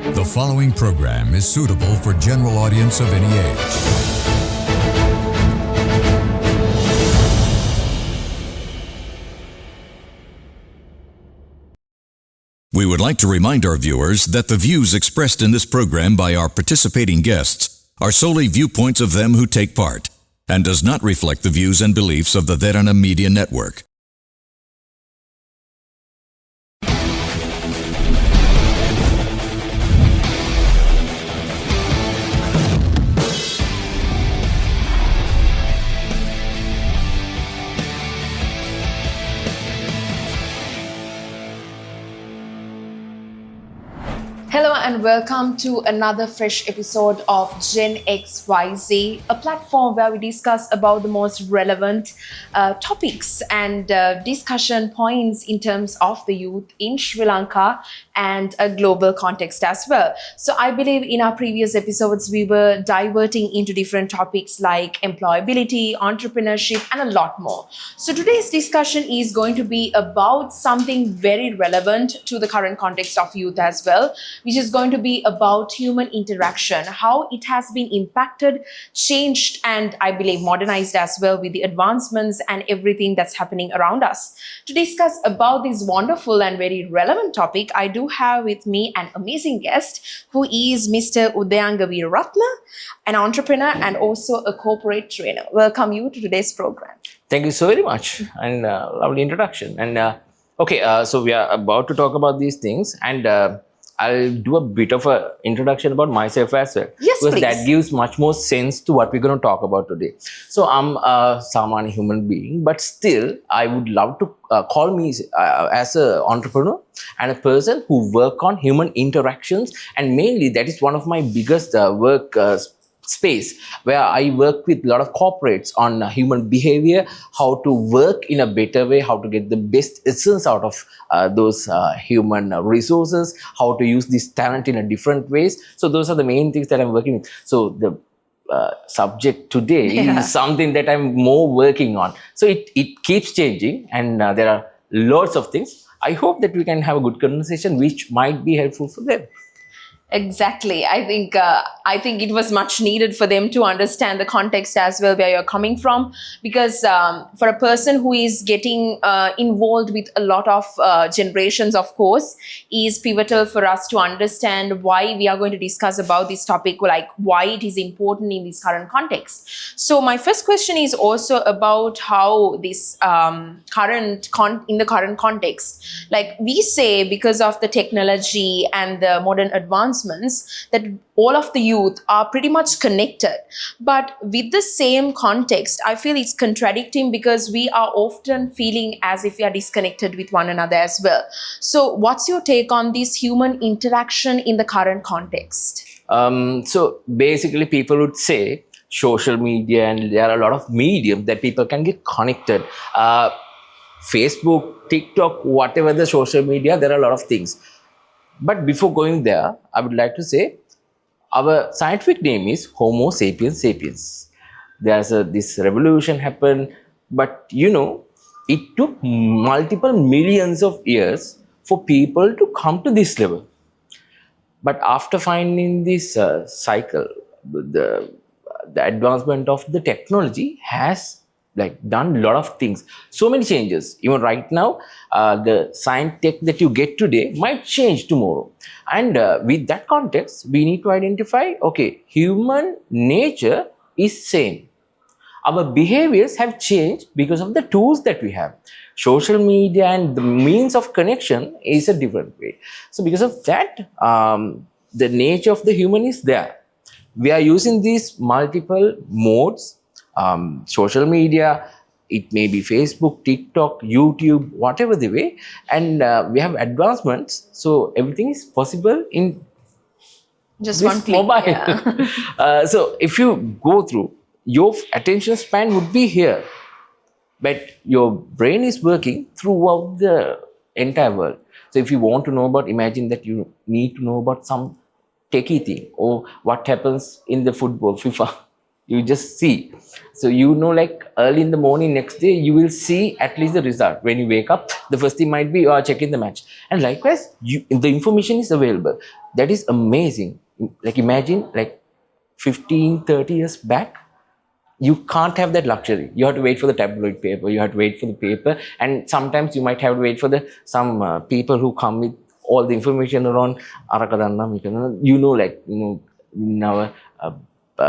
The following program is suitable for general audience of any age. We would like to remind our viewers that the views expressed in this program by our participating guests are solely viewpoints of them who take part and does not reflect the views and beliefs of the Derana Media Network. Hello and welcome to another fresh episode of Gen XYZ, a platform where we discuss about the most relevant topics and discussion points in terms of the youth in Sri Lanka and a global context as well. So I believe in our previous episodes, we were diverting into different topics like employability, entrepreneurship, and a lot more. So today's discussion is going to be about something very relevant to the current context of youth as well, which is going to be about human interaction, how it has been impacted, changed, and I believe modernized as well with the advancements and everything that's happening around us. To discuss about this wonderful and very relevant topic, I do have with me an amazing guest who is Mr. Udayanga Veeraratna, an entrepreneur and also a corporate trainer. Welcome you to today's program. Thank you so very much and lovely introduction. And so we are about to talk about these things, and I'll do a bit of an introduction about myself as well. Yes, because please. That gives much more sense to what we're going to talk about today. So I'm a Samani human being, but still I would love to call me as an entrepreneur and a person who work on human interactions, and mainly that is one of my biggest work space, where I work with a lot of corporates on human behavior, how to work in a better way, how to get the best essence out of those human resources, how to use this talent in a different ways. So those are the main things that I'm working with. So the subject today is something that I'm more working on. So it keeps changing, and there are lots of things. I hope that we can have a good conversation which might be helpful for them. Exactly. I think it was much needed for them to understand the context as well where you're coming from, because for a person who is getting involved with a lot of generations, of course, is pivotal for us to understand why we are going to discuss about this topic, like why it is important in this current context. So my first question is also about how this in the current context, like we say, because of the technology and the modern advancements, that all of the youth are pretty much connected. But with the same context, I feel it's contradicting, because we are often feeling as if we are disconnected with one another as well. So what's your take on this human interaction in the current context? So basically people would say social media, and there are a lot of mediums that people can get connected. Facebook, TikTok, whatever the social media, there are a lot of things. But before going there, I would like to say our scientific name is Homo sapiens sapiens. There's this revolution happened, but it took multiple millions of years for people to come to this level. But after finding this cycle, the advancement of the technology has done a lot of things, so many changes. Even right now, the science tech that you get today might change tomorrow. And with that context, we need to identify, okay, human nature is same. Our behaviors have changed because of the tools that we have. Social media and the means of connection is a different way. So because of that, the nature of the human is there. We are using these multiple modes. Social media, it may be Facebook, TikTok, YouTube, whatever the way, and we have advancements, so everything is possible in Just this one click. mobile. Yeah. So if you go through, your attention span would be here, but your brain is working throughout the entire world. So if you want to know about, imagine that you need to know about some techie thing, or what happens in the football, FIFA. You just see. So like early in the morning next day, you will see at least the result. When you wake up, the first thing might be you are checking the match. And likewise, the information is available. That is amazing. Like imagine like 15, 30 years back, you can't have that luxury. You have to wait for the tabloid paper, you have to wait for the paper, and sometimes you might have to wait for the some people who come with all the information around in our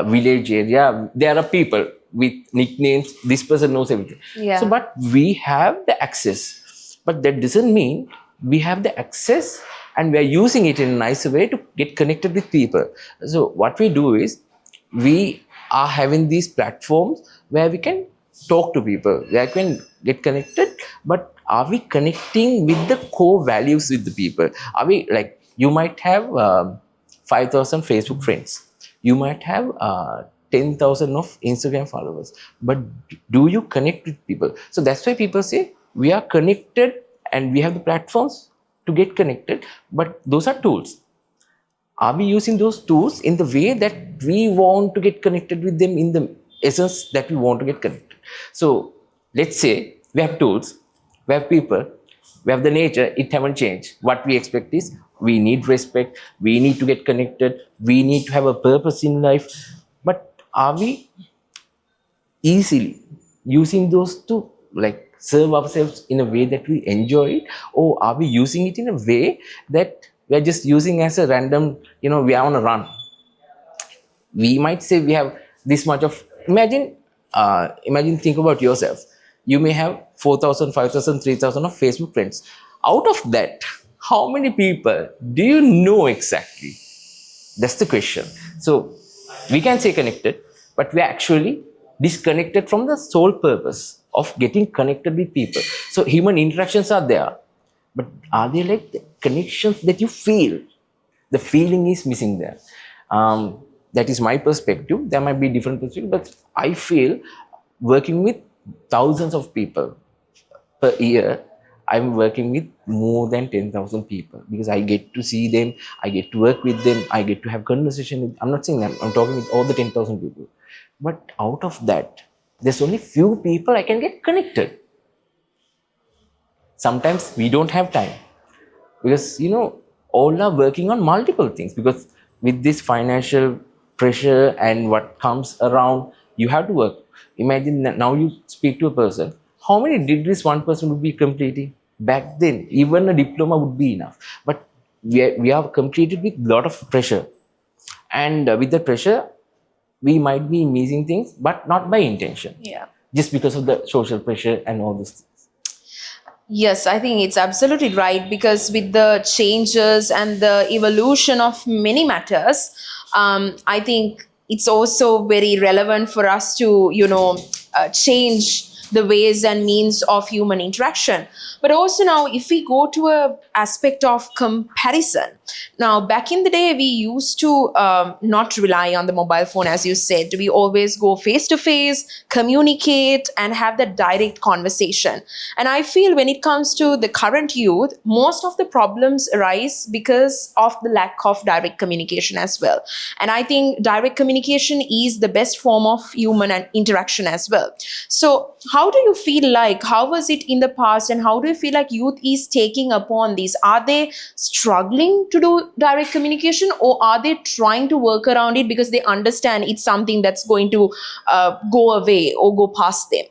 village area there are people with nicknames. This person knows everything. Yeah. So but we have the access, but that doesn't mean we have the access and we are using it in a nice way to get connected with people. So what we do is we are having these platforms where we can talk to people, where we can get connected, but are we connecting with the core values with the people? Are we like, you might have 5,000 Facebook friends, you might have 10,000 of Instagram followers, but do you connect with people? So that's why people say we are connected and we have the platforms to get connected, but those are tools. Are we using those tools in the way that we want to get connected with them, in the essence that we want to get connected? So let's say we have tools, we have people, we have the nature, it haven't changed. What we expect is we need respect, we need to get connected, we need to have a purpose in life. But are we easily using those to like serve ourselves in a way that we enjoy it, or are we using it in a way that we are just using as a random, we are on a run? We might say we have this much of, imagine, think about yourself. You may have 4,000, 5,000, 3,000 of Facebook friends. Out of that, how many people do you know exactly? That's the question. So we can say connected, but we are actually disconnected from the sole purpose of getting connected with people. So human interactions are there, but are they like the connections that you feel? The feeling is missing there. That is my perspective. There might be different perspectives, but I feel working with thousands of people per year, I'm working with more than 10,000 people, because I get to see them, I get to work with them, I get to have conversation with, I'm not saying that I'm talking with all the 10,000 people, but out of that, there's only few people I can get connected. Sometimes we don't have time, because all are working on multiple things, because with this financial pressure and what comes around, you have to work. Imagine that now you speak to a person, how many degrees one person would be completing? Back then even a diploma would be enough, but we are completed with a lot of pressure, and with the pressure we might be missing things, but not by intention. Yeah. Just because of the social pressure and all those things. Yes, I think it's absolutely right, because with the changes and the evolution of many matters, I think it's also very relevant for us to, change the ways and means of human interaction. But also now, if we go to a aspect of comparison, now back in the day, we used to not rely on the mobile phone, as you said. We always go face to face, communicate, and have that direct conversation. And I feel when it comes to the current youth, most of the problems arise because of the lack of direct communication as well. And I think direct communication is the best form of human interaction as well. So how do you feel like, how was it in the past, and how do you feel like youth is taking upon this? Are they struggling to do direct communication, or are they trying to work around it because they understand it's something that's going to go away or go past them?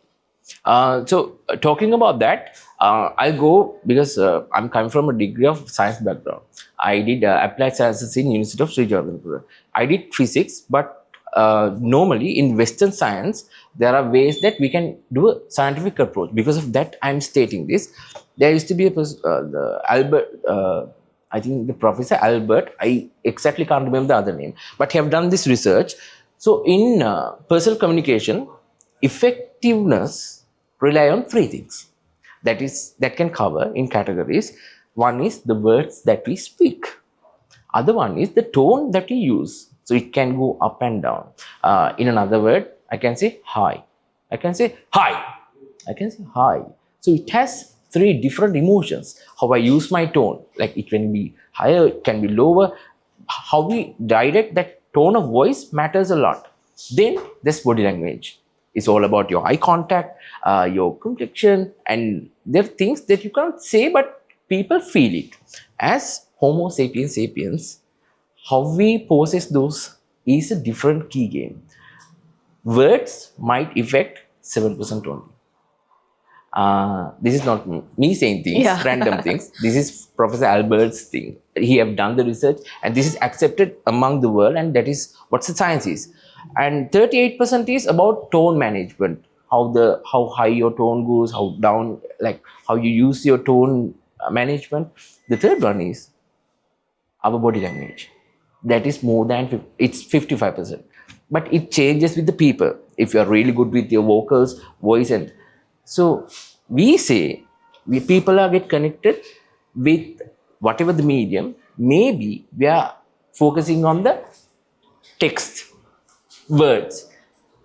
So talking about that, I'll go, because I'm coming from a degree of science background. I did applied sciences in University of Sri Jagannath. I did physics, but normally in Western science, there are ways that we can do a scientific approach. Because of that, I'm stating this. There used to be the Albert, I think the Professor Albert, I exactly can't remember the other name, but he have done this research. So in personal communication, effectiveness rely on three things. That can cover in categories. One is the words that we speak. Other one is the tone that we use. So it can go up and down. In another word, I can say hi. I can say hi. I can say hi. So it has three different emotions. How I use my tone, like it can be higher, it can be lower. How we direct that tone of voice matters a lot. Then this body language is all about your eye contact, your complexion, and there are things that you can't say, but people feel it. As Homo sapiens sapiens, how we possess those is a different key game. Words might affect 7% only. This is not me saying things, Yeah. random things. This is Professor Albert's thing. He have done the research, and this is accepted among the world, and that is what the science is. And 38% is about tone management. How high your tone goes, how down, like how you use your tone management. The third one is our body language. That is more than it's 55%. But it changes with the people. If you are really good with your vocals, voice, and so we say people are get connected with whatever the medium. Maybe we are focusing on the text, words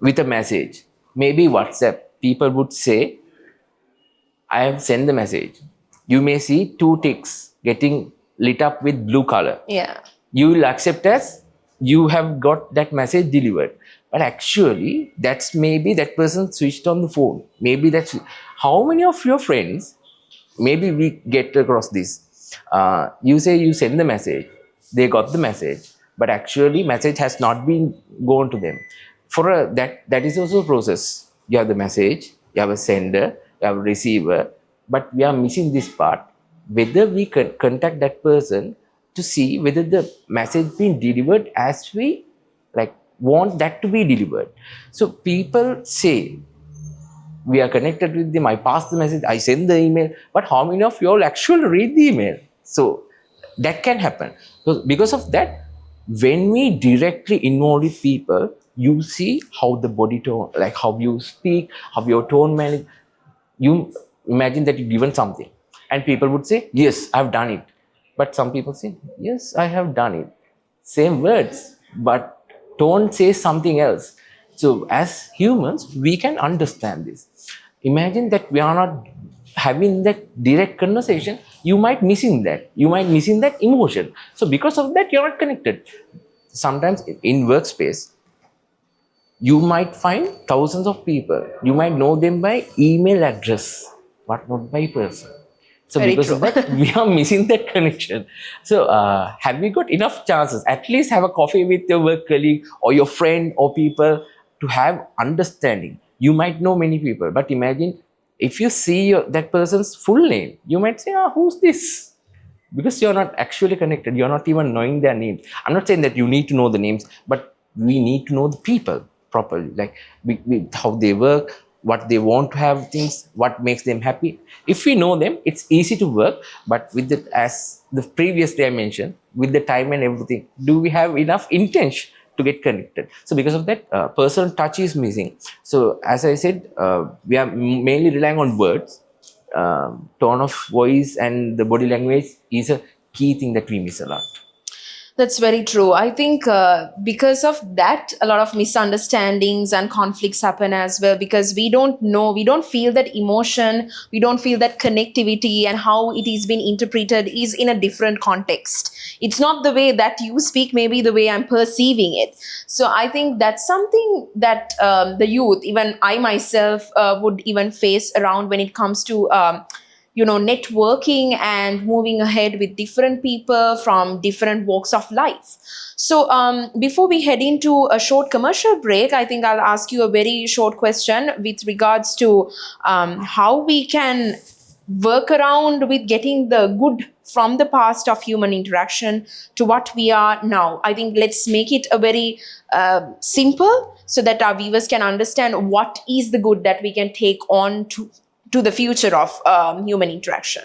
with a message. Maybe WhatsApp, people would say, I have sent the message. You may see 2 ticks getting lit up with blue color. Yeah. You will accept as you have got that message delivered. But actually, that's maybe that person switched on the phone. Maybe that's how many of your friends, maybe we get across this. You say you send the message, they got the message, but actually message has not been gone to them. That is also a process. You have the message, you have a sender, you have a receiver, but we are missing this part. Whether we contact that person to see whether the message being delivered as we like want that to be delivered. So people say we are connected with them, I pass the message, I send the email, but how many of you all actually read the email? So that can happen. So because of that, when we directly involve with people, you see how the body tone, like how you speak, how your tone manage. You imagine that you've given something and people would say, yes, I've done it. But some people say, yes, I have done it. Same words, but tone says something else. So as humans, we can understand this. Imagine that we are not having that direct conversation. You might missing that. You might missing that emotion. So because of that, you're not connected. Sometimes in workspace, you might find thousands of people. You might know them by email address, but not by person. So Very because true. of that, we are missing that connection. So have we got enough chances? At least have a coffee with your work colleague or your friend or people to have understanding. You might know many people, but imagine if you see that person's full name, you might say, who's this? Because you're not actually connected. You're not even knowing their names. I'm not saying that you need to know the names, but we need to know the people properly, like how they work, what they want to have things, what makes them happy. If we know them, it's easy to work. But with the, as the previous day I mentioned, with the time and everything, do we have enough intention to get connected? So because of that, personal touch is missing. So as I said, we are mainly relying on words. Tone of voice and the body language is a key thing that we miss a lot. That's very true. I think because of that, a lot of misunderstandings and conflicts happen as well, because we don't know, we don't feel that emotion, we don't feel that connectivity, and how it is being interpreted is in a different context. It's not the way that you speak, maybe the way I'm perceiving it. So I think that's something that the youth, even I myself, would even face around when it comes to networking and moving ahead with different people from different walks of life. So before we head into a short commercial break, I think I'll ask you a very short question with regards to how we can work around with getting the good from the past of human interaction to what we are now. I think let's make it a very simple, so that our viewers can understand what is the good that we can take on to the future of human interaction.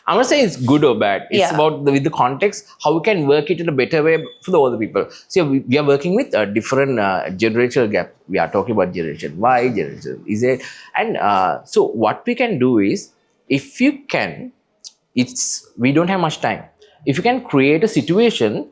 I'm not saying it's good or bad. It's Yeah. about with the context, how we can work it in a better way for the other people. So we are working with a different generational gap. We are talking about generation Y, generation Z. And so what we can do is, if you can, we don't have much time. If you can create a situation,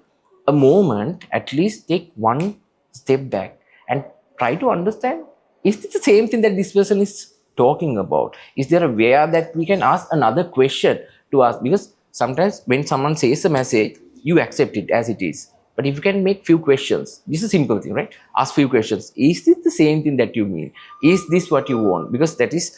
a moment, at least take one step back and try to understand, is it the same thing that this person is talking about? Is there a way that we can ask another question to ask? Because sometimes when someone says a message, you accept it as it is. But if you can make few questions, this is a simple thing, right? Ask few questions. Is this the same thing that you mean? Is this what you want? Because that is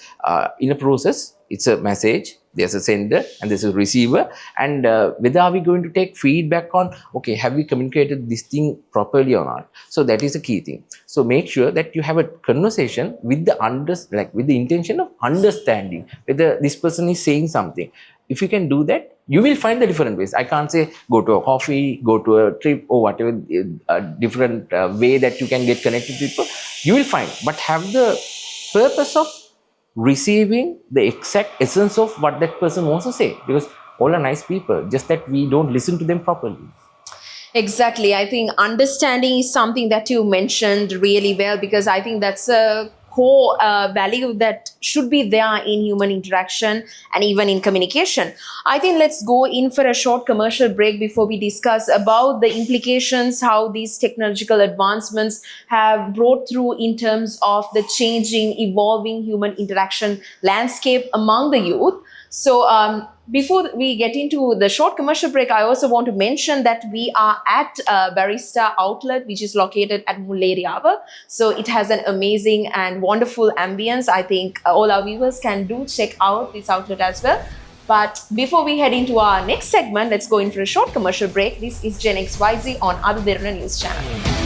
in a process, it's a message, there's a sender and there's a receiver, and whether are we going to take feedback on, okay, have we communicated this thing properly or not? So that is a key thing. So make sure that you have a conversation with the with the intention of understanding whether this person is saying something. If you can do that, you will find the different ways. I can't say go to a coffee, go to a trip, or whatever different way that you can get connected to people. You will find, but have the purpose of receiving the exact essence of what that person wants to say, because all are nice people, just that we don't listen to them properly. Exactly. I think understanding is something that you mentioned really well, because I think that's a core value that should be there in human interaction and even in communication. I think let's go in for a short commercial break before we discuss about the implications, how these technological advancements have brought through in terms of the changing, evolving human interaction landscape among the youth. So before we get into the short commercial break, I also want to mention that we are at Barista Outlet, which is located at Mulleriava. So it has an amazing and wonderful ambience. I think all our viewers can do check out this outlet as well. But before we head into our next segment, let's go in for a short commercial break. This is Gen XYZ on Ada Derana News Channel.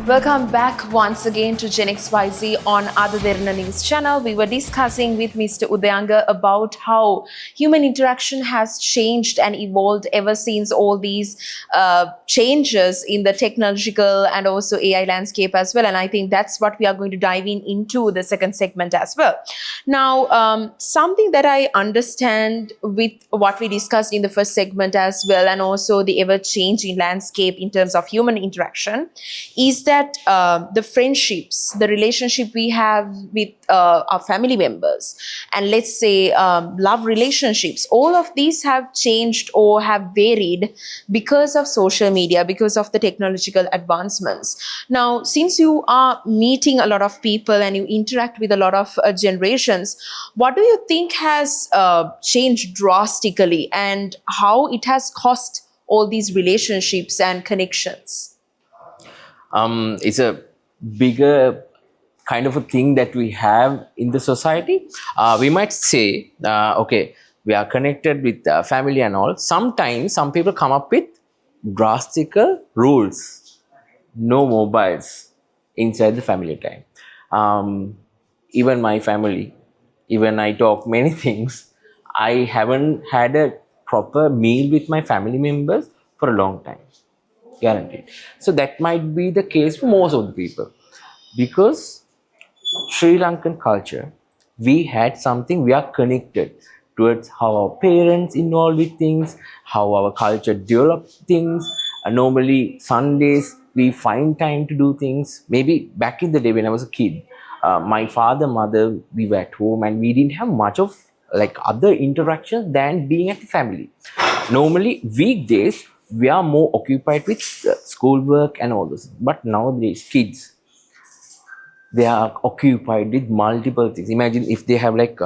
Welcome back once again to Gen XYZ on Ada Derana News Channel. We were discussing with Mr. Udayanga about how human interaction has changed and evolved ever since all these changes in the technological and also AI landscape as well. And I think that's what we are going to dive into the second segment as well. Now, something that I understand with what we discussed in the first segment as well, and also the ever-changing landscape in terms of human interaction, is that the friendships, the relationship we have with our family members, and let's say love relationships, all of these have changed or have varied because of social media, because of the technological advancements. Now, since you are meeting a lot of people and you interact with a lot of generations, what do you think has changed drastically, and how it has cost all these relationships and connections? It's a bigger kind of a thing that we have in the society. We might say, okay, we are connected with family and all. Sometimes some people come up with drastic rules. No mobiles inside the family time. Even my family, even I talk many things, I haven't had a proper meal with my family members for a long time. Guaranteed. So that might be the case for most of the people, because Sri Lankan culture, we had something, we are connected towards how our parents involved with things, how our culture developed things. Normally Sundays we find time to do things. Maybe back in the day when I was a kid, my father, mother, we were at home and we didn't have much of like other interactions than being at the family. Normally weekdays we are more occupied with schoolwork and all this. But nowadays, kids, they are occupied with multiple things. Imagine if they have like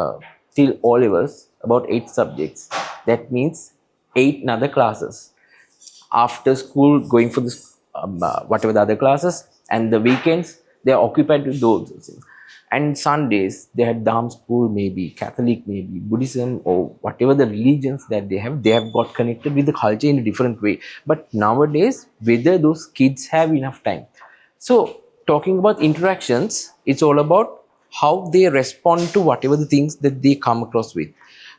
till O levels, about 8 subjects. That means 8 other classes. After school, going for this, whatever the other classes, and the weekends, they are occupied with those things. And Sundays, they had Dham school, maybe Catholic, maybe Buddhism, or whatever the religions that they have got connected with the culture in a different way. But nowadays, whether those kids have enough time. So, talking about interactions, it's all about how they respond to whatever the things that they come across with.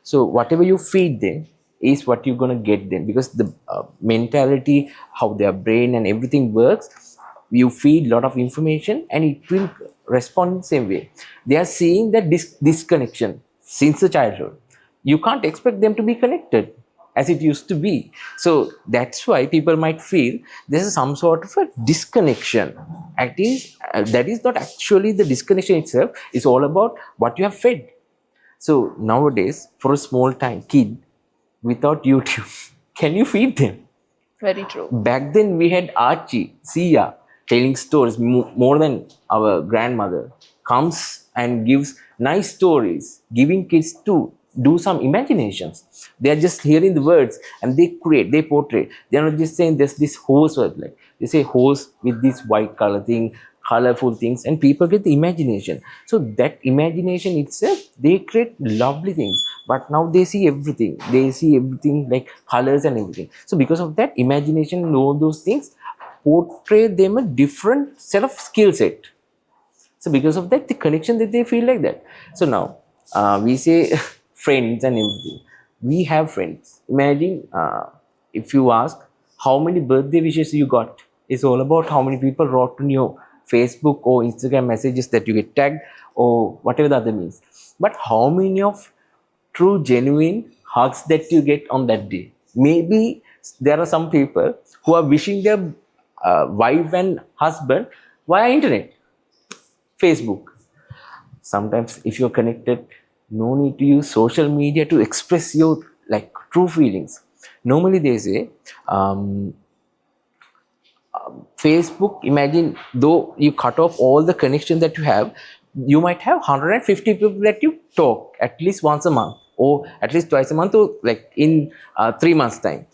So, whatever you feed them is what you're going to get them, because the mentality, how their brain and everything works, you feed a lot of information and it will respond in the same way. They are seeing that disconnection since the childhood. You can't expect them to be connected. as it used to be. So that's why people might feel there's some sort of a disconnection. That is not actually the disconnection itself. It's all about what you have fed. So nowadays, for a small time kid without YouTube, can you feed them? Very true. Back then we had Archie, Sia telling stories more than our grandmother comes and gives nice stories, giving kids to do some imaginations. They are just hearing the words and they create, they portray. They are not just saying there's this horse word, like they say horse with this white color thing, colorful things, and people get the imagination. So that imagination itself, they create lovely things. But now they see everything. They see everything like colors and everything. So because of that imagination and all those things, portray them a different set of skill set. So because of that, the connection that they feel like that. So now we say friends and everything. We have friends. Imagine if you ask how many birthday wishes you got. It's all about how many people wrote on your Facebook or Instagram messages that you get tagged or whatever the other means. But how many of true genuine hugs that you get on that day? Maybe there are some people who are wishing their wife and husband via internet, Facebook. Sometimes if you're connected, no need to use social media to express your like true feelings. Normally they say Facebook, imagine though you cut off all the connection that you have, you might have 150 people that you talk at least once a month or at least twice a month or like in 3 months time.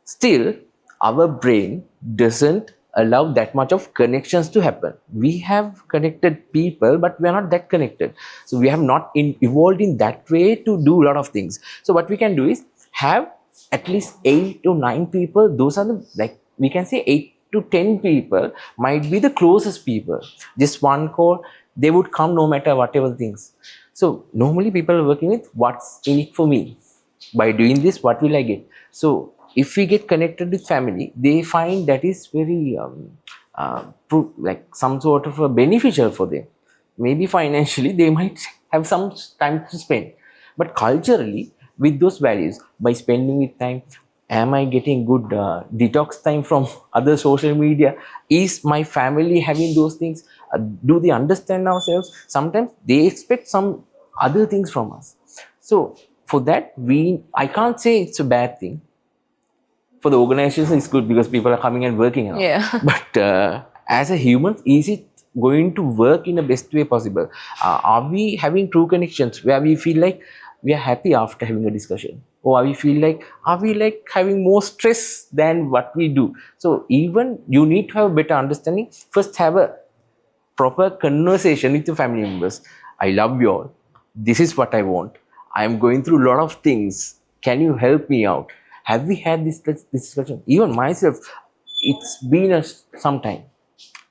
Still our brain doesn't allow that much of connections to happen. We have connected people but we are not that connected, so we have not evolved in that way to do a lot of things. So what we can do is have at least 8 to 9 people. Those are the, like we can say 8 to 10 people might be the closest people. Just one call, they would come no matter whatever things. So normally people are working with what's in it for me. By doing this, what will I get? So if we get connected with family, they find that is very like some sort of a beneficial for them. Maybe financially they might have some time to spend, but culturally with those values, by spending with time, am I getting good detox time from other social media? Is my family having those things? Do they understand ourselves? Sometimes they expect some other things from us. So for that, I can't say it's a bad thing. For the organization, it's good because people are coming and working out. Yeah. But as a human, is it going to work in the best way possible? Are we having true connections where we feel like we are happy after having a discussion? Or are we like having more stress than what we do? So even you need to have a better understanding. First, have a proper conversation with your family members. I love you all. This is what I want. I am going through a lot of things. Can you help me out? Have we had this discussion? Even myself, it's been some time.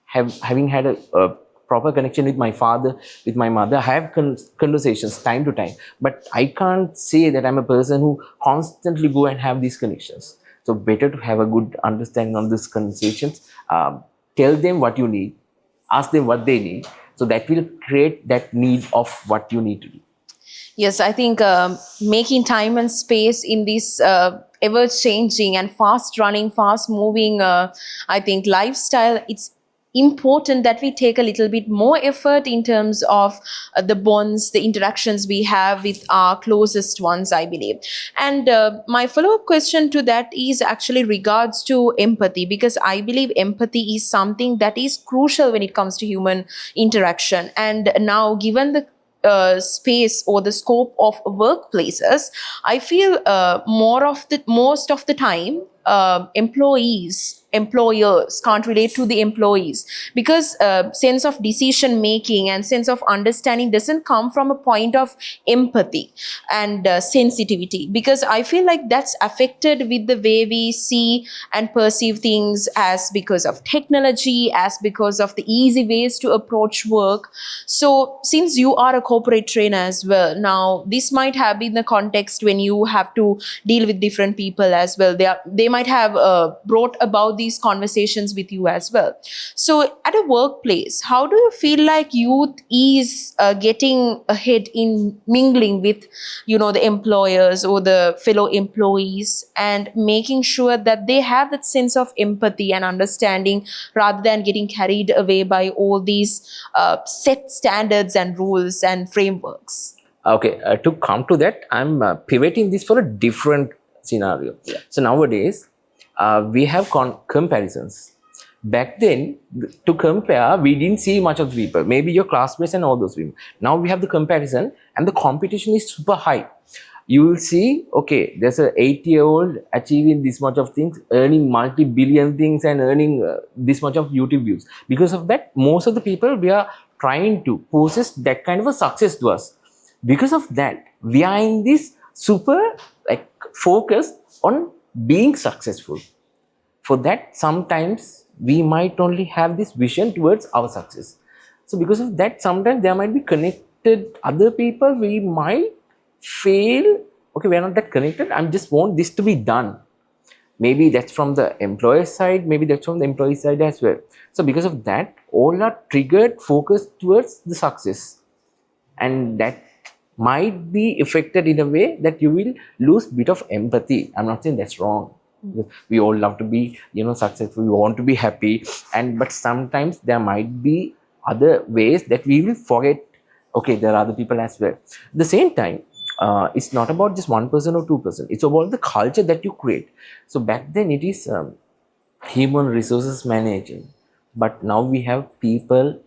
Having had a proper connection with my father, with my mother, I have conversations time to time. But I can't say that I'm a person who constantly go and have these connections. So better to have a good understanding on these conversations. Tell them what you need. Ask them what they need. So that will create that need of what you need to do. Yes, I think making time and space in this ever-changing and fast-running, fast-moving, I think lifestyle, it's important that we take a little bit more effort in terms of the bonds, the interactions we have with our closest ones, I believe. And my follow-up question to that is actually regards to empathy, because I believe empathy is something that is crucial when it comes to human interaction. And now, given the space or the scope of workplaces, I feel most of the time employers can't relate to the employees, because sense of decision making and sense of understanding doesn't come from a point of empathy and sensitivity, because I feel like that's affected with the way we see and perceive things, as because of technology, as because of the easy ways to approach work. So since you are a corporate trainer as well, now this might have been the context when you have to deal with different people as well. They might have brought about these conversations with you as well. So at a workplace, how do you feel like youth is getting ahead in mingling with, the employers or the fellow employees, and making sure that they have that sense of empathy and understanding, rather than getting carried away by all these set standards and rules and frameworks? Okay, to come to that, I'm pivoting this for a different scenario. So nowadays, we have comparisons. Back then, to compare, we didn't see much of the people. Maybe your classmates and all those people. Now we have the comparison, and the competition is super high. You will see, okay, there's a 8-year-old achieving this much of things, earning multi-billion things, and earning this much of YouTube views. Because of that, most of the people, we are trying to possess that kind of a success to us. Because of that, we are in this super focus on being successful. For that, sometimes we might only have this vision towards our success. So because of that, sometimes there might be connected other people. We might feel, okay, we are not that connected. I just want this to be done. Maybe that's from the employer side. Maybe that's from the employee side as well. So because of that, all are triggered, focused towards the success. And that might be affected in a way that you will lose a bit of empathy. I'm not saying that's wrong. We all love to be, successful. We want to be happy, but sometimes there might be other ways that we will forget. Okay, there are other people as well. At the same time, it's not about just one person or two person. It's about the culture that you create. So back then it is human resources managing, but now we have people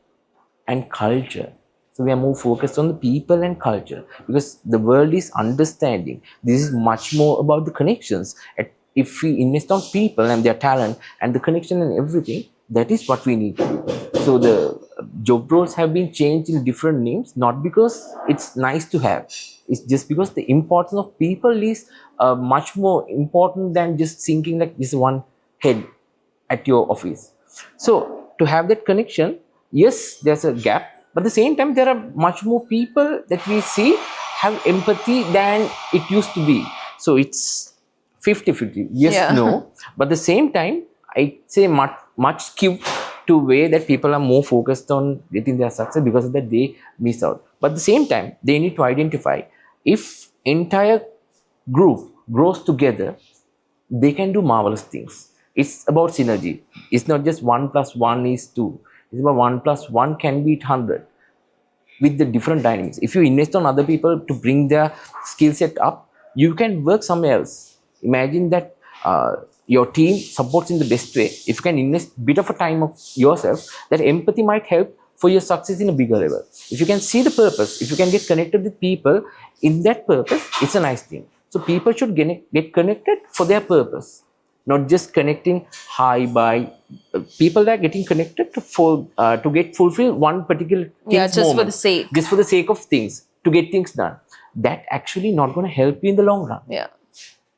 and culture. So we are more focused on the people and culture, because the world is understanding. This is much more about the connections. If we invest on people and their talent and the connection and everything, that is what we need to do. So the job roles have been changed in different names, not because it's nice to have. It's just because the importance of people is much more important than just thinking like this one head at your office. So to have that connection, yes, there's a gap. But at the same time, there are much more people that we see have empathy than it used to be. So it's 50-50. Yes, no. But at the same time, I say much skewed to way that people are more focused on getting their success, because of that they miss out. But at the same time, they need to identify, if entire group grows together, they can do marvelous things. It's about synergy. It's not just 1 + 1 is 2. It's about 1 + 1 can be 100 with the different dynamics. If you invest on other people to bring their skill set up, you can work somewhere else. Imagine that your team supports in the best way. If you can invest a bit of a time of yourself, that empathy might help for your success in a bigger level. If you can see the purpose, if you can get connected with people in that purpose, it's a nice thing. So people should get connected for their purpose, not just connecting high by. People are getting connected to get fulfill one particular just moment, for the sake. just for the sake of things, to get things done. That actually not going to help you in the long run.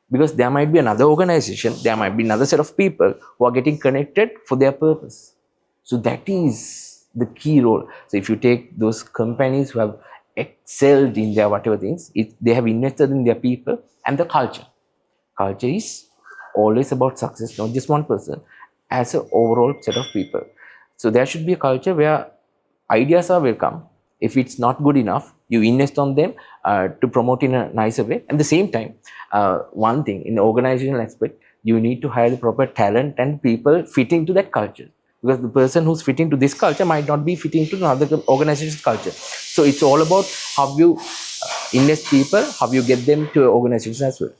Because there might be another organization, there might be another set of people who are getting connected for their purpose. So that is the key role. So if you take those companies who have excelled in their whatever things, they have invested in their people and the culture. Culture is always about success, not just one person, as an overall set of people. So there should be a culture where ideas are welcome. If it's not good enough, you invest on them to promote in a nicer way. At the same time, one thing in the organizational aspect, you need to hire the proper talent and people fitting to that culture. Because the person who's fitting to this culture might not be fitting to another organization's culture. So it's all about how you invest people, how you get them to organizations as well.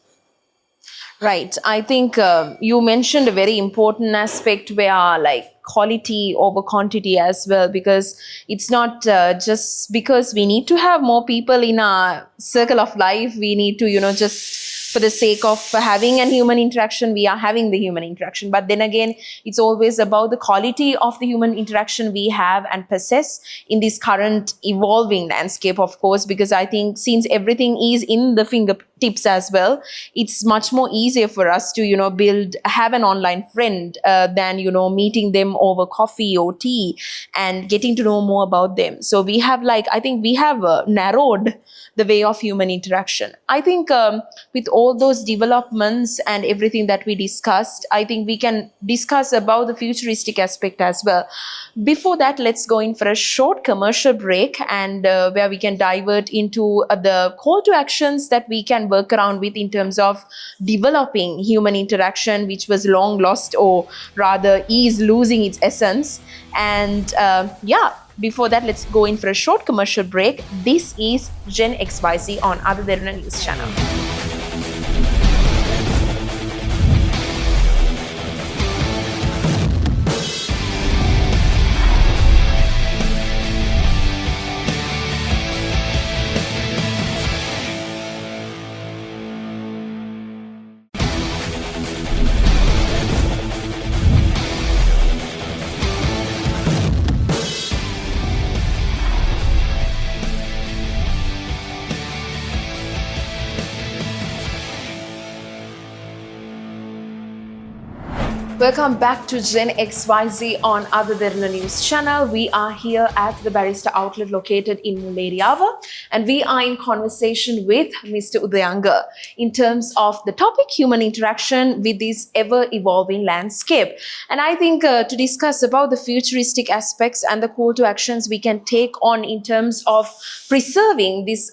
Right. I think you mentioned a very important aspect where quality over quantity as well, because it's not just because we need to have more people in our circle of life. We need to, just for the sake of having a human interaction, we are having the human interaction. But then again, it's always about the quality of the human interaction we have and possess in this current evolving landscape, of course, because I think since everything is in the fingertips as well, it's much more easier for us to, have an online friend than, meeting them over coffee or tea and getting to know more about them. So we have I think we have narrowed the way of human interaction. I think with all all those developments and everything that we discussed, I think we can discuss about the futuristic aspect as well. Before that, let's go in for a short commercial break, and where we can divert into the call to actions that we can work around with in terms of developing human interaction, which was long lost, or rather is losing its essence. And before that, let's go in for a short commercial break. This is Gen XYZ on Other Derana News Channel. Welcome back to Gen XYZ on Other Derana News Channel. We are here at the Barista Outlet located in Muleriava, and we are in conversation with Mr. Udayanga in terms of the topic human interaction with this ever-evolving landscape. And I think to discuss about the futuristic aspects and the call to actions we can take on in terms of preserving this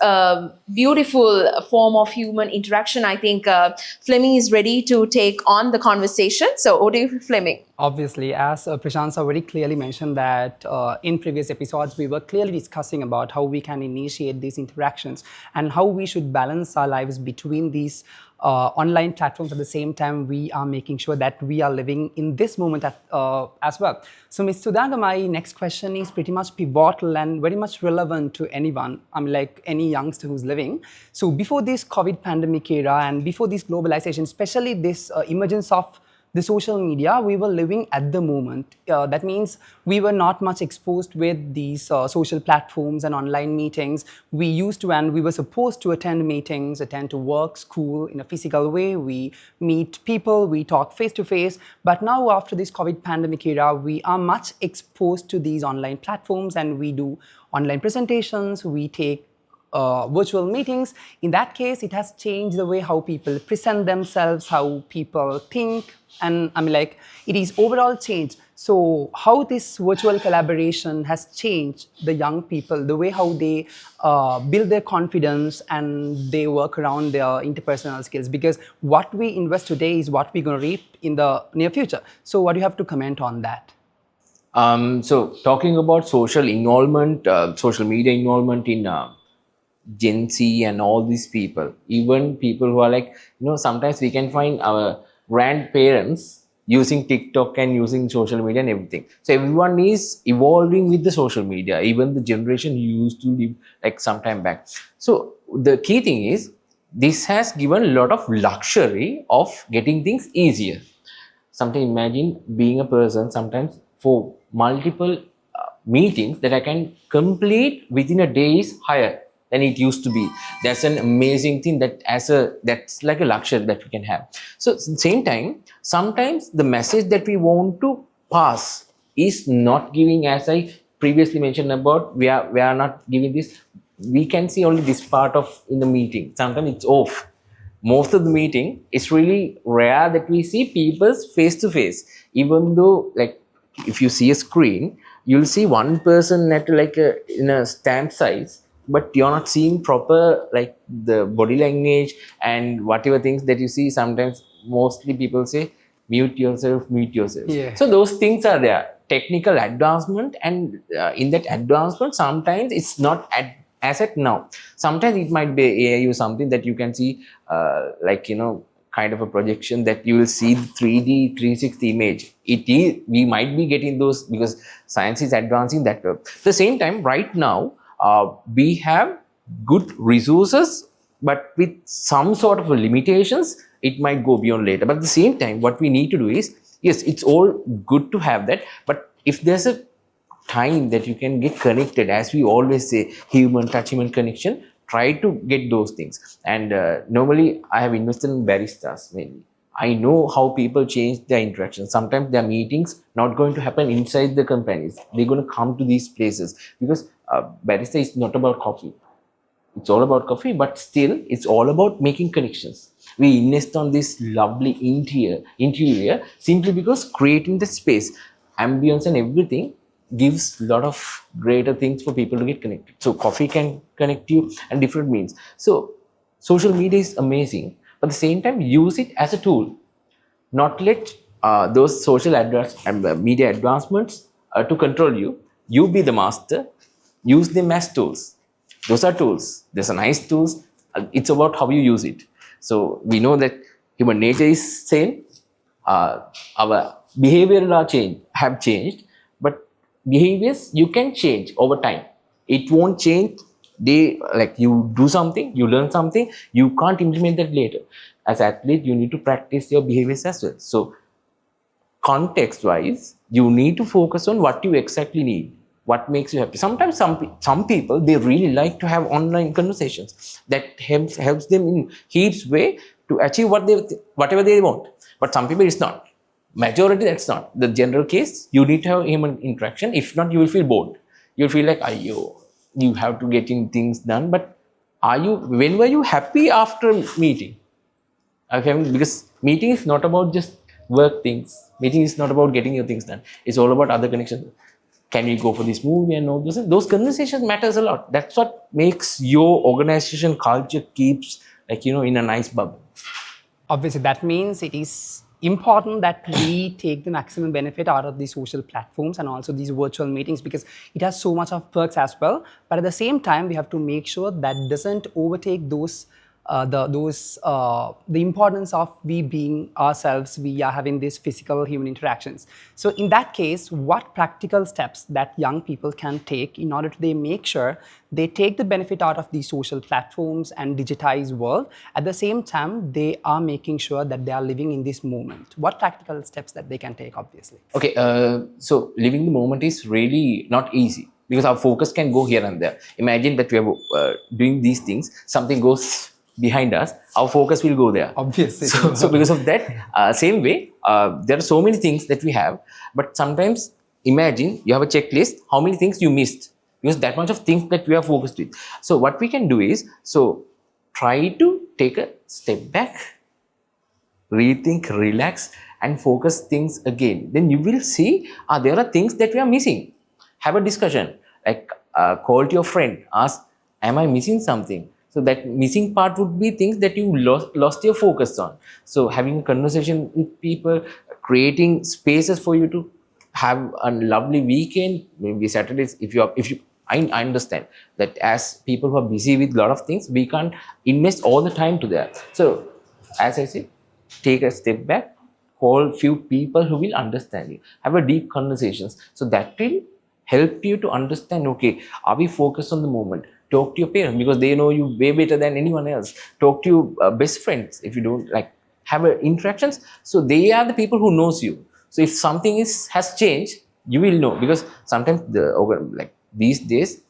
beautiful form of human interaction, I think Fleming is ready to take on the conversation. So over to you, Fleming. Obviously, as Prashant very clearly mentioned that in previous episodes, we were clearly discussing about how we can initiate these interactions and how we should balance our lives between these online platforms. At the same time, we are making sure that we are living in this moment as well. So, Ms. Sudhanga, my next question is pretty much pivotal and very much relevant to anyone. I mean, like any youngster who's living. So, before this COVID pandemic era and before this globalization, especially this emergence of the social media, we were living at the moment. That means we were not much exposed with these social platforms and online meetings. We used to, and we were supposed to attend meetings, attend to work, school in a physical way. We meet people, we talk face to face. But now after this COVID pandemic era, we are much exposed to these online platforms and we do online presentations, we take virtual meetings. In that case, it has changed the way how people present themselves, how people think, and I mean, like, it is overall changed. So how this virtual collaboration has changed the young people, the way how they build their confidence and they work around their interpersonal skills, because what we invest today is what we're going to reap in the near future. So what do you have to comment on that? So talking about social involvement, social media involvement in Gen Z and all these people, even people who are like, sometimes we can find our grandparents using TikTok and using social media and everything. So everyone is evolving with the social media, even the generation used to live like some time back. So the key thing is, this has given a lot of luxury of getting things easier. Sometimes imagine being a person, sometimes for multiple meetings that I can complete within a day is higher than it used to be. That's an amazing thing that's like a luxury that we can have. So at the same time, sometimes the message that we want to pass is not giving, as I previously mentioned about, we are not giving this, we can see only this part of in the meeting. Sometimes it's off. Most of the meeting, it's really rare that we see people's face to face, even though, like, if you see a screen, you'll see one person at like in a stamp size, but you're not seeing proper like the body language and whatever things that you see. Sometimes mostly people say mute yourself. Yeah. So those things are there, technical advancement, and in that advancement sometimes it's not as at now. Sometimes it might be AIU, something that you can see kind of a projection that you will see the 3D 360 image. We might be getting those because science is advancing that way. At the same time, right now we have good resources, but with some sort of limitations, it might go beyond later. But at the same time, what we need to do is, yes, it's all good to have that, but if there's a time that you can get connected, as we always say, human touch, human connection, try to get those things. And normally I have invested in baristas mainly. I know how people change their interactions. Sometimes their meetings not going to happen inside the companies. They're going to come to these places because barista is not about coffee. It's all about coffee, but still it's all about making connections. We invest on this lovely interior simply because creating the space, ambience and everything gives a lot of greater things for people to get connected. So coffee can connect you and different means. So social media is amazing, but at the same time use it as a tool, not let those social media advancements to control you. You be the master, use them as tools. Those are tools. Those are nice tools. It's about how you use it. So we know that human nature is same. Our behavioral have changed, but behaviors you can change over time. It won't change. Like you do something, you learn something, you can't implement that later. As athlete, you need to practice your behaviors as well. So context wise, you need to focus on what you exactly need, what makes you happy. Sometimes some people, they really like to have online conversations that helps them in heaps way to achieve whatever they want. But some people, it's not. Majority, that's not the general case. You need to have human interaction. If not, you will feel bored. You'll feel like, you have to getting things done. But when were you happy after meeting? Okay, because meeting is not about just work things. Meeting is not about getting your things done. It's all about other connections. Can we go for this movie and all those conversations matters a lot. That's what makes your organization culture keeps in a nice bubble. Obviously, that means it is important that we take the maximum benefit out of these social platforms and also these virtual meetings, because it has so much of perks as well. But at the same time, we have to make sure that doesn't overtake the importance of we being ourselves, we are having these physical human interactions. So in that case, what practical steps that young people can take in order to they make sure they take the benefit out of these social platforms and digitized world, at the same time they are making sure that they are living in this moment? What practical steps that they can take, obviously? Okay, so living the moment is really not easy, because our focus can go here and there. Imagine that we are doing these things, something goes behind us, our focus will go there. Obviously. So because of that, same way, there are so many things that we have, but sometimes imagine you have a checklist, how many things you missed, because that much of things that we are focused with. So what we can do is, try to take a step back, rethink, relax, and focus things again. Then you will see there are things that we are missing. Have a discussion, like call to your friend, ask, am I missing something? So that missing part would be things that you lost your focus on. So having a conversation with people, creating spaces for you to have a lovely weekend, maybe Saturdays. I understand that as people who are busy with a lot of things, we can't invest all the time to that. So as I said, take a step back, call few people who will understand you, have a deep conversations. So that will help you to understand, okay, are we focused on the moment? Talk to your parents, because they know you way better than anyone else. Talk to your best friends if you don't have interactions. So they are the people who knows you. So if something has changed, you will know, because sometimes these days,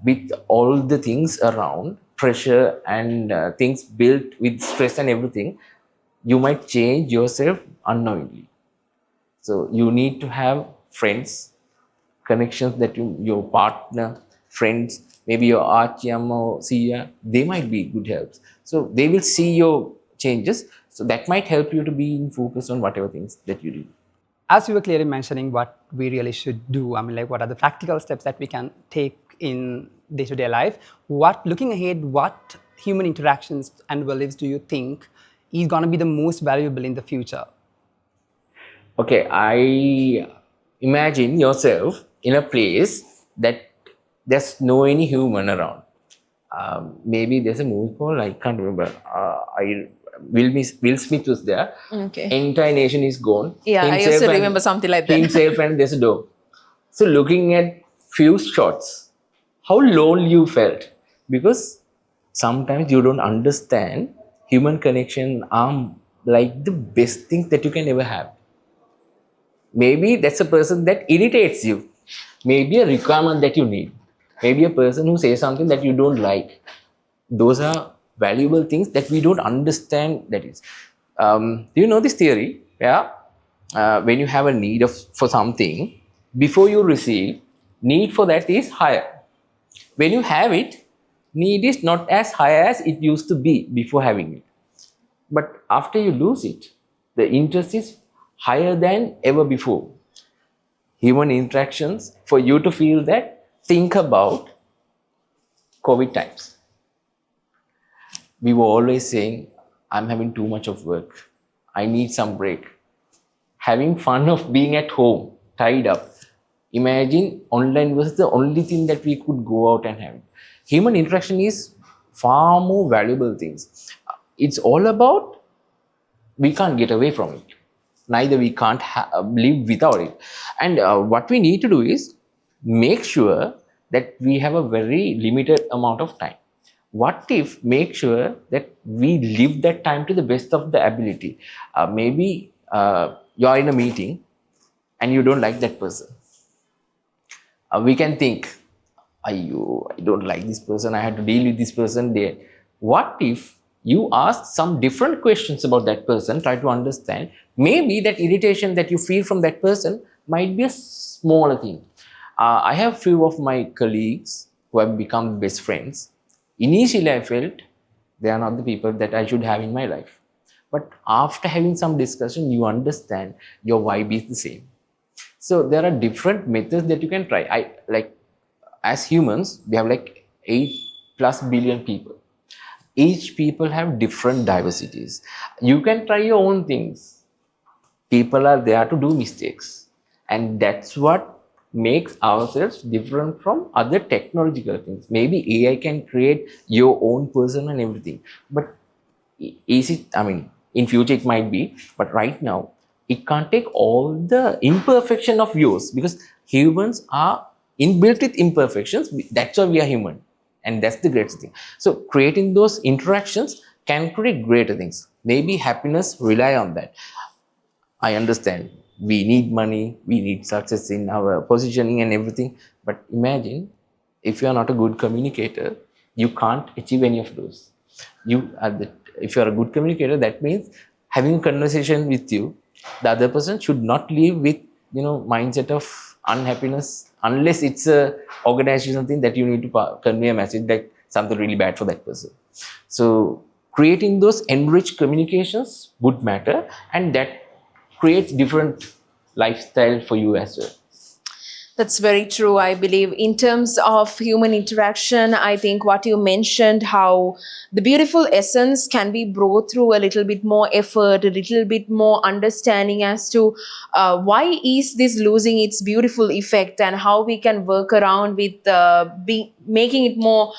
with all the things around, pressure and things built with stress and everything, you might change yourself unknowingly. So you need to have friends, connections, that your partner, friends, maybe your Archiyam or Siya, they might be good helps. So they will see your changes. So that might help you to be in focus on whatever things that you do. As you were clearly mentioning what we really should do, what are the practical steps that we can take in day-to-day life? Looking ahead, what human interactions and values do you think is going to be the most valuable in the future? Okay, I imagine yourself in a place that there's no any human around. Maybe there's a movie called, I can't remember. Will Smith was there. Okay. Entire nation is gone. Yeah, I also remember something like that. Himself and there's a dog. So looking at few shots, how lonely you felt, because sometimes you don't understand human connection are like the best thing that you can ever have. Maybe that's a person that irritates you. Maybe a requirement that you need. Maybe a person who says something that you don't like. Those are valuable things that we don't understand. That is, do you know this theory? Yeah, when you have a need for something, before you receive, need for that is higher. When you have it, need is not as high as it used to be before having it. But after you lose it, the interest is higher than ever before. Human interactions, for you to feel that, think about COVID times. We were always saying, I'm having too much of work. I need some break. Having fun of being at home, tied up. Imagine online was the only thing that we could go out and have. Human interaction is far more valuable things. It's all about, we can't get away from it. Neither we can't live without it. And what we need to do is make sure that we have a very limited amount of time. What if make sure that we live that time to the best of the ability? Maybe you're in a meeting and you don't like that person. We can think, I don't like this person, I had to deal with this person there. What if you ask some different questions about that person, try to understand, maybe that irritation that you feel from that person might be a smaller thing. I have few of my colleagues who have become best friends. Initially, I felt they are not the people that I should have in my life. But after having some discussion, you understand your vibe is the same. So there are different methods that you can try. As humans, we have like 8+ billion people. Each people have different diversities. You can try your own things. People are there to do mistakes. And that's what makes ourselves different from other technological things. Maybe AI can create your own person and everything. But is it, in future it might be, but right now, it can't take all the imperfection of yours, because humans are inbuilt with imperfections. That's why we are human. And that's the greatest thing. So creating those interactions can create greater things. Maybe happiness rely on that. I understand we need money, we need success in our positioning and everything. But imagine if you are not a good communicator, you can't achieve any of those. If you are a good communicator, that means having a conversation with you, the other person should not live with mindset of unhappiness, unless it's a organizational thing that you need to convey a message that something really bad for that person. So creating those enriched communications would matter, and that creates different lifestyle for you as well. That's very true, I believe. In terms of human interaction, I think what you mentioned, how the beautiful essence can be brought through a little bit more effort, a little bit more understanding as to why is this losing its beautiful effect, and how we can work around with making it more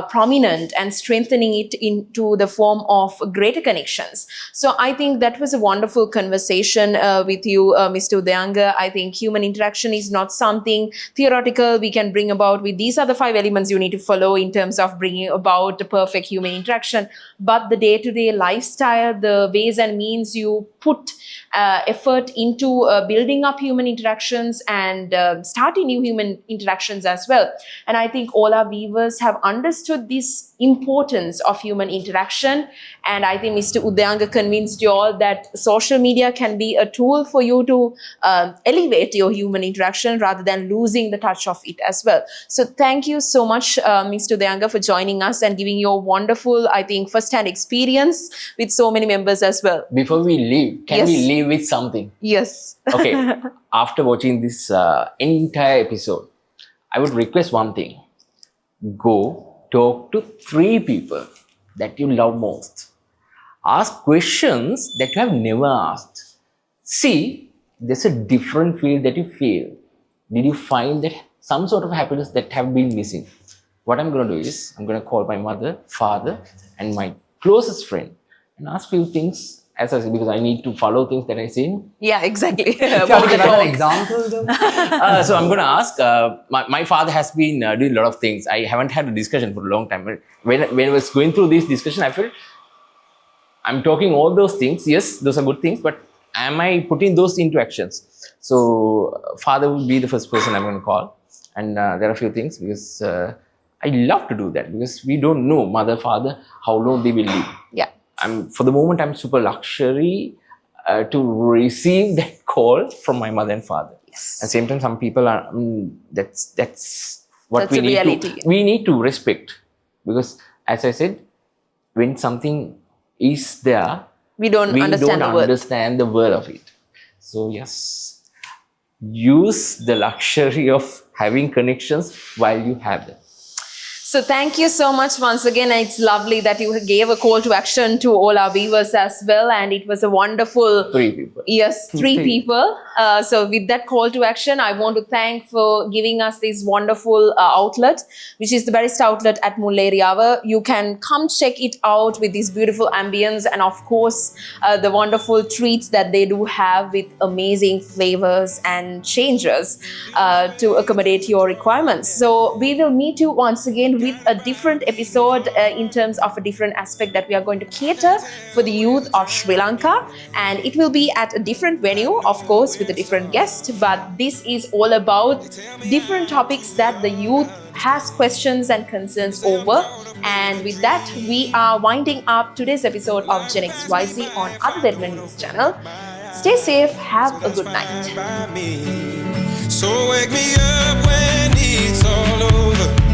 prominent and strengthening it into the form of greater connections. So I think that was a wonderful conversation with you, Mr. Udayanga. I think human interaction is not something theoretical we can bring about with these are the 5 elements you need to follow in terms of bringing about the perfect human interaction, but the day-to-day lifestyle, the ways and means you put effort into building up human interactions and starting new human interactions as well. And I think all our viewers have understood this importance of human interaction, and I think Mr. Udayanga convinced you all that social media can be a tool for you to elevate your human interaction rather than losing the touch of it as well. So thank you so much, Mr. Udayanga, for joining us and giving your wonderful, I think, first-hand experience with so many members as well. Before we leave, can we leave with something? Yes. Okay. After watching this entire episode, I would request one thing. Go talk to 3 people that you love most. Ask questions that you have never asked. See, there's a different feel that you feel. Did you find that some sort of happiness that have been missing? What I'm going to do is, I'm going to call my mother, father, and my closest friend and ask few things, as I said, because I need to follow things that I say. Yeah, exactly. Can you give an example though? So I'm going to ask, my father has been doing a lot of things. I haven't had a discussion for a long time. When I was going through this discussion, I felt I'm talking all those things. Yes, those are good things, but am I putting those into actions? So father will be the first person I'm going to call. And there are a few things, because I love to do that, because we don't know, mother, father, how long they will live. Yeah. For the moment, I'm super luxury to receive that call from my mother and father. Yes. At the same time, some people are, that's what That's we need to respect. Because as I said, when something is there, We don't we understand don't the word. understand the word of it. So yes, use the luxury of having connections while you have them. So thank you so much once again. It's lovely that you gave a call to action to all our viewers as well. And it was a wonderful... 3 people. Yes, 3 people. So with that call to action, I want to thank for giving us this wonderful outlet, which is the Barista outlet at Mulleriava. You can come check it out with this beautiful ambience and of course, the wonderful treats that they do have with amazing flavors and changes to accommodate your requirements. So we will meet you once again with a different episode in terms of a different aspect that we are going to cater for the youth of Sri Lanka, and it will be at a different venue, of course, with a different guest, but this is all about different topics that the youth has questions and concerns over. And with that, we are winding up today's episode of Gen XYZ on Other Than News channel. Stay safe, have a good night. So wake me up when it's all over.